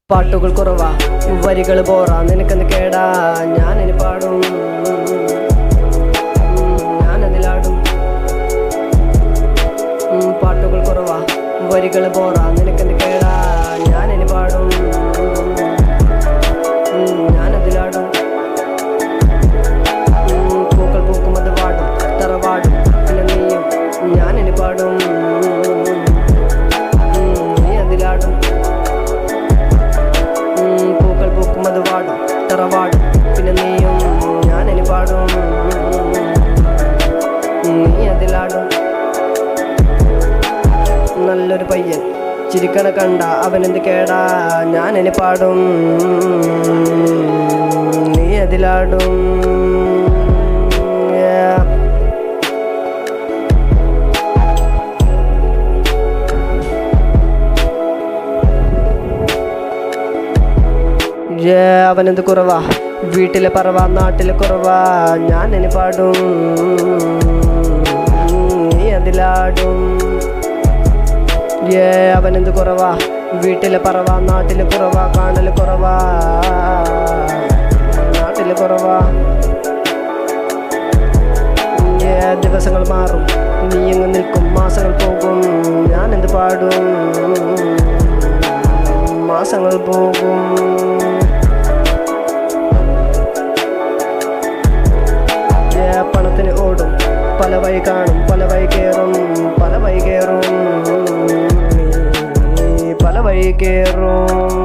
പാട്ടുകൾ കുറവാ, വരികൾ പോറാ, നിനക്കെന്ത് കേടാ, ഞാനിനി പാടും, ഞാനതിലാടും. പാട്ടുകൾ കുറവാ, വരികൾ പോറാ, നിനക്കെന്ത് കേടാ, ഞാനിനി പാടും, ഞാനതിലാടും. പൂക്കൾ പൂക്കും അത് വാടും, തറവാടും, പിന്നെ നീയും ഞാനിനി പാടും, നീ അതിലാടും. പൂക്കൾ പൂക്കും അത് വാടും, തറവാടും, പിന്നെ നീയും ഞാനിനി പാടും, നീ അതിലാടും. നല്ലൊരു പയ്യൻ ചിരിക്കണ കണ്ട അവനെന്ത് കേടാ, ഞാനിനി പാടും, നീ അതിലാടും. അവനെന്ത് കുറവാ, വീട്ടിലെ പറവാ, നാട്ടിലെ കുറവാ, ഞാനിനി പാടും, നീ അതിലാടും. അവനെന്ത് കുറവാ, വീട്ടിലെ പറവാ, നാട്ടിലെ കുറവാ, കാണല് കുറവാ, നാട്ടിലെ കുറവാ. ദിവസങ്ങൾ മാറും, നീ എങ്ങ് നിൽക്കും, മാസങ്ങൾ പോകും, ഞാനെന്ത് പാടും, മാസങ്ങൾ പോകും. പണത്തിന് ഓടും, പല വഴി കാണും, പല വഴി കയറും, പല വഴി കയറും, പല വഴി കയറും.